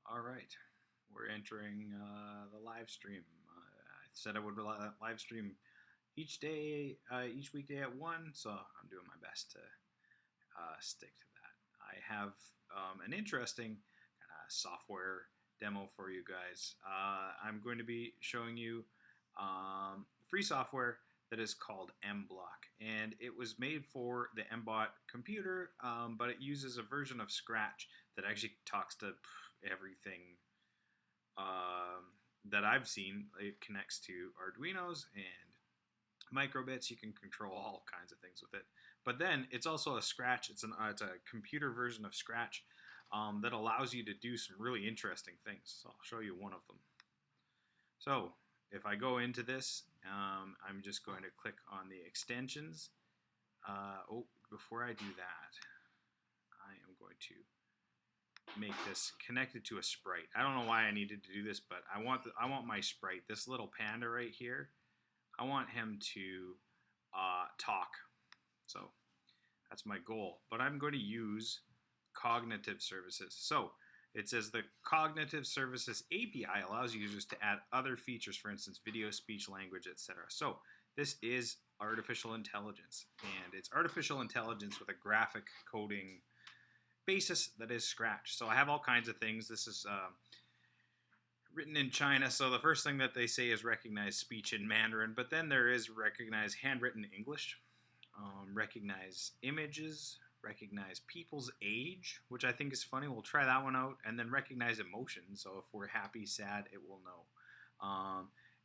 All right, we're entering the live stream. I said I would live stream each day, each weekday at 1, so I'm doing my best to stick to that. I have an interesting software demo for you guys. I'm going to be showing you free software that is called mblock, and it was made for the mbot computer, but it uses a version of Scratch that actually talks to everything that I've seen. It connects to Arduinos and microbits. You can control all kinds of things with it. But then it's also a Scratch. It's a computer version of Scratch that allows you to do some really interesting things. So I'll show you one of them. So if I go into this, I'm just going to click on the extensions. Before I do that, I am going to make this connected to a sprite. I don't know why I needed to do this, but I want my sprite, this little panda right here, I want him to talk. So that's my goal. But I'm going to use cognitive services. So it says the cognitive services API allows users to add other features, for instance, video, speech, language, etc. So this is artificial intelligence, and it's artificial intelligence with a graphic coding basis that is Scratch. So I have all kinds of things. This is written in China, so the first thing that they say is recognize speech in Mandarin, but then there is recognize handwritten English, recognize images, recognize people's age, which I think is funny. We'll try that one out. And then recognize emotions. So if we're happy, sad, it will know.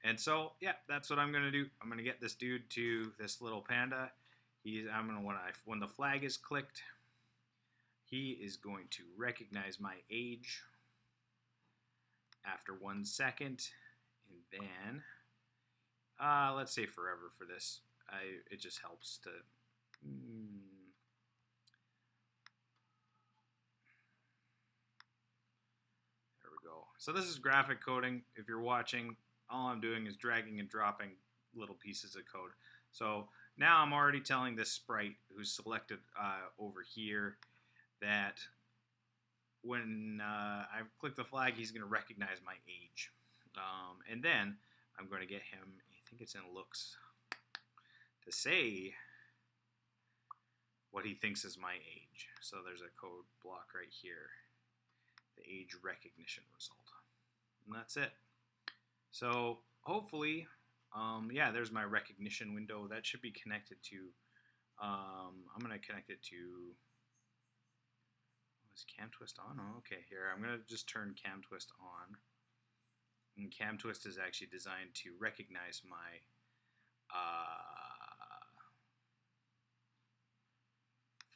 And so, yeah, that's what I'm going to do. I'm going to get this dude to this little panda. When the flag is clicked, he is going to recognize my age after 1 second. And then, let's say forever for this. It just helps to... So this is graphic coding. If you're watching, all I'm doing is dragging and dropping little pieces of code. So now I'm already telling this sprite who's selected over here that when I click the flag, he's going to recognize my age. And then I'm going to get him, I think it's in looks, to say what he thinks is my age. So there's a code block right here, the age recognition result. And that's it. So hopefully, yeah, there's my recognition window. That should be connected to, I'm going to connect it to, is Cam Twist on? Oh, okay, here, I'm going to just turn Cam Twist on. And Cam Twist is actually designed to recognize my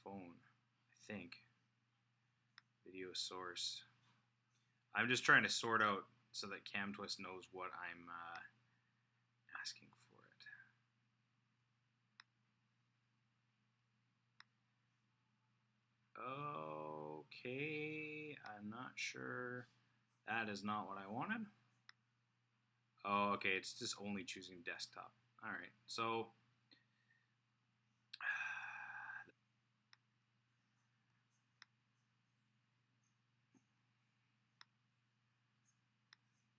phone, I think. Video source. I'm just trying to sort out so that Cam Twist knows what I'm asking for it. Okay, I'm not sure. That is not what I wanted. Oh, okay, it's just only choosing desktop. All right, so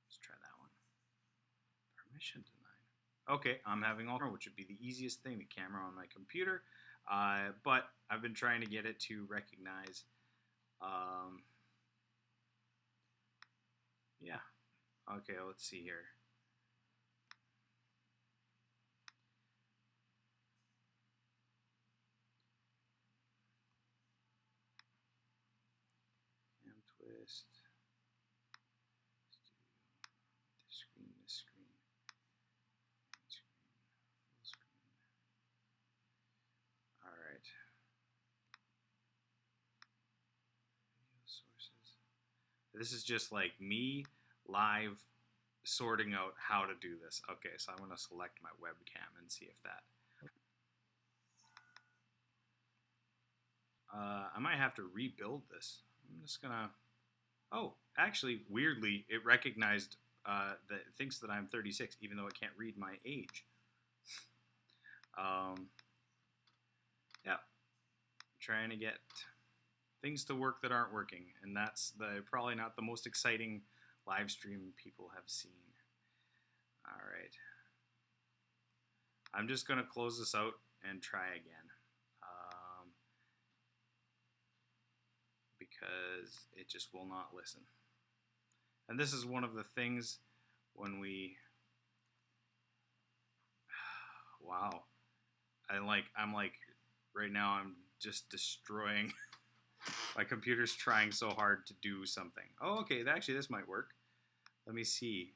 let's try that one. Permission denied. Okay, I'm having all, which would be the easiest thing, the camera on my computer. But I've been trying to get it to recognize, yeah. Okay, let's see here. Cam Twist. Let's do this screen, full screen. All right. Video sources. This is just like me live sorting out how to do this. Okay, so I'm going to select my webcam and see if that... I might have to rebuild this. I'm just going to... Oh, actually, weirdly, it recognized that it thinks that I'm 36, even though it can't read my age. Yeah. Trying to get things to work that aren't working, and that's probably not the most exciting live stream people have seen. All right. I'm just going to close this out and try again because it just will not listen. And this is one of the things when we, wow, I'm like right now I'm just destroying. My computer's trying so hard to do something. Oh, okay, actually this might work. Let me see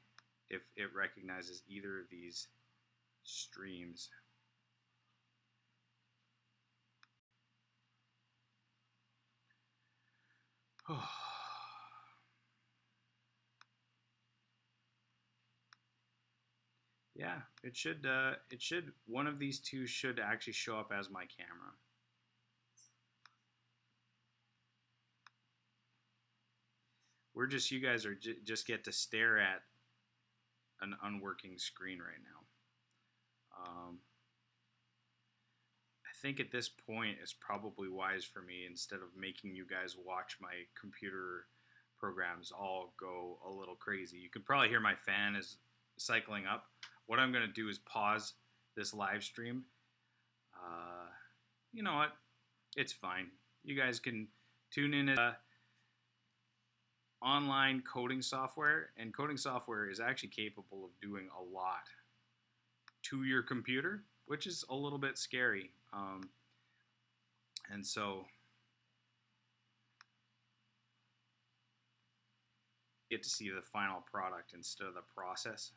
if it recognizes either of these streams. Oh. Yeah, it should. One of these two should actually show up as my camera. We're just, you guys are just get to stare at an unworking screen right now. I think at this point it's probably wise for me, instead of making you guys watch my computer programs all go a little crazy. You can probably hear my fan is cycling up. What I'm going to do is pause this live stream. You know what? It's fine. You guys can tune in at online coding software, and coding software is actually capable of doing a lot to your computer, which is a little bit scary. And so you get to see the final product instead of the process.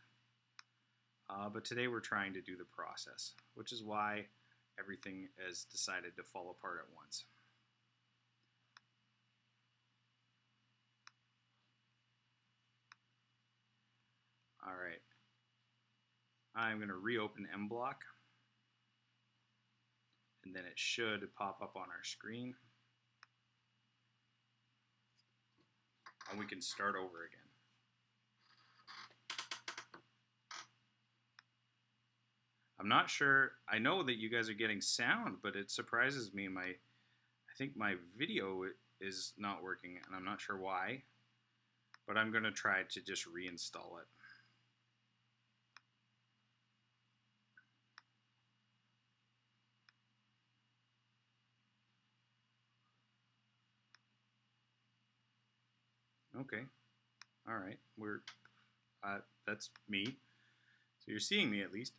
But today we're trying to do the process, which is why everything has decided to fall apart at once. All right. I'm going to reopen mblock, and then it should pop up on our screen. And we can start over again. I'm not sure. I know that you guys are getting sound, but it surprises me. I think my video is not working, and I'm not sure why. But I'm going to try to just reinstall it. Okay. All right. That's me. So you're seeing me at least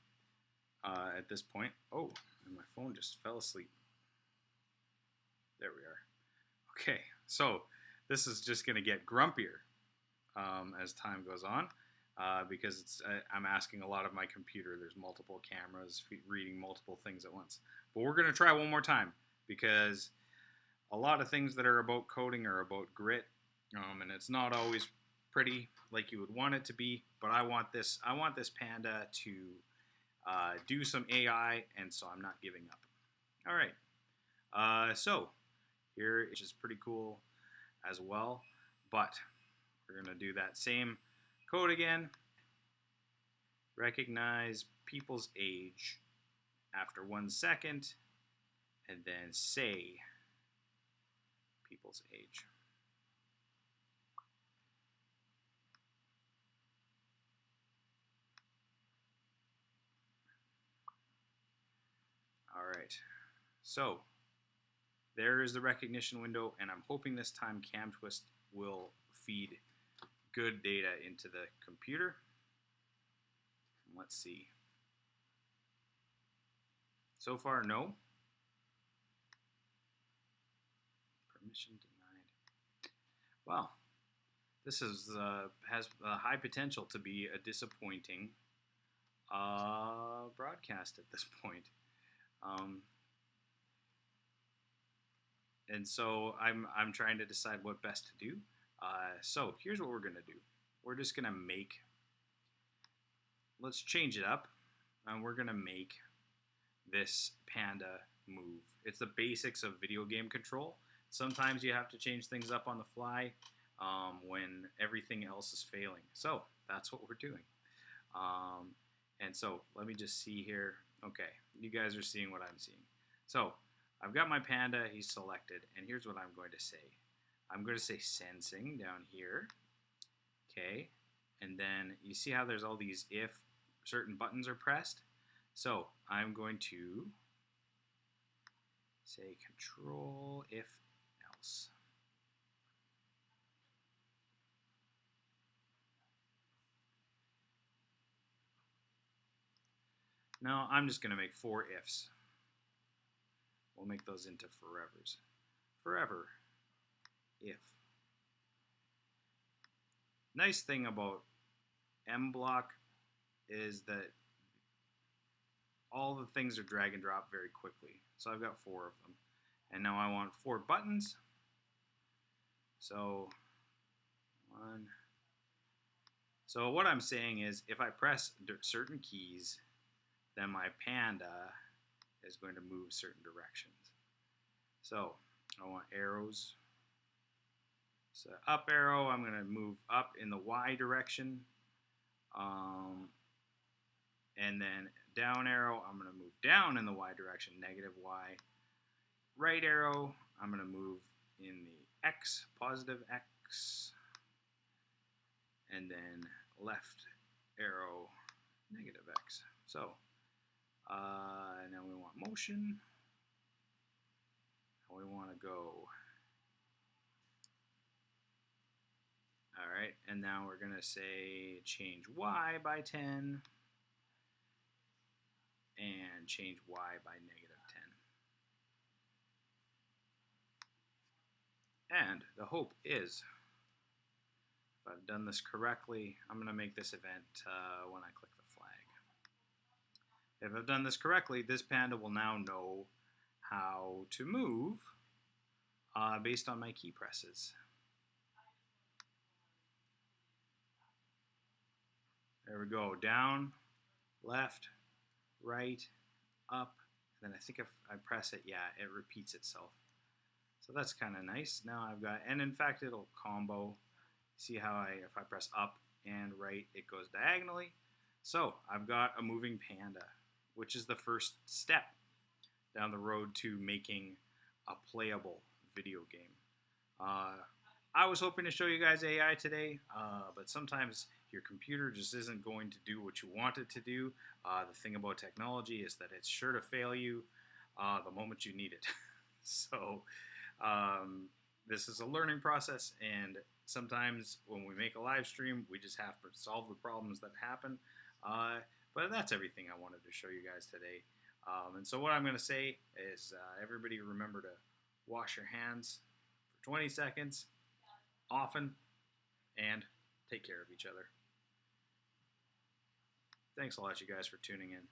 at this point. Oh, and my phone just fell asleep. There we are. Okay. So this is just going to get grumpier as time goes on because I'm asking a lot of my computer. There's multiple cameras reading multiple things at once. But we're going to try one more time, because a lot of things that are about coding are about grit. And it's not always pretty like you would want it to be, but I want this panda to do some AI, and so I'm not giving up. All right, so here, which is pretty cool as well, but we're gonna do that same code again. Recognize people's age after 1 second, and then say people's age. All right, so there is the recognition window, and I'm hoping this time CamTwist will feed good data into the computer. Let's see. So far, no. Permission denied. Well, this has a high potential to be a disappointing broadcast at this point. And so I'm trying to decide what best to do. So here's what we're gonna do. We're just gonna let's change it up, and we're gonna make this panda move. It's the basics of video game control. Sometimes you have to change things up on the fly when everything else is failing. So that's what we're doing. And so let me just see here. Okay, you guys are seeing what I'm seeing. So I've got my panda, he's selected, and here's what I'm going to say. I'm going to say sensing down here, okay, and then you see how there's all these if certain buttons are pressed? So I'm going to say control if else. Now I'm just going to make 4 ifs. We'll make those into forevers. Forever if. Nice thing about mblock is that all the things are drag and drop very quickly. So I've got 4 of them. And now I want 4 buttons. So 1. So what I'm saying is if I press certain keys, then my panda is going to move certain directions. So I want arrows. So up arrow, I'm going to move up in the Y direction. And then down arrow, I'm going to move down in the Y direction, negative Y. Right arrow, I'm going to move in the X, positive X. And then left arrow, negative X. So now we want motion. And we want to go. All right, and now we're going to say change Y by 10 and change Y by negative 10. And the hope is, if I've done this correctly, I'm going to make this event when I click the flag. If I've done this correctly, this panda will now know how to move based on my key presses. There we go, down, left, right, up, and then I think if I press it, yeah, it repeats itself. So that's kind of nice. Now I've got, and in fact it'll combo. See how if I press up and right, it goes diagonally. So I've got a moving panda, which is the first step down the road to making a playable video game. I was hoping to show you guys AI today, but sometimes your computer just isn't going to do what you want it to do. The thing about technology is that it's sure to fail you the moment you need it. So this is a learning process, and sometimes when we make a live stream, we just have to solve the problems that happen. But that's everything I wanted to show you guys today. And so what I'm going to say is everybody remember to wash your hands for 20 seconds, often, and take care of each other. Thanks a lot, you guys, for tuning in.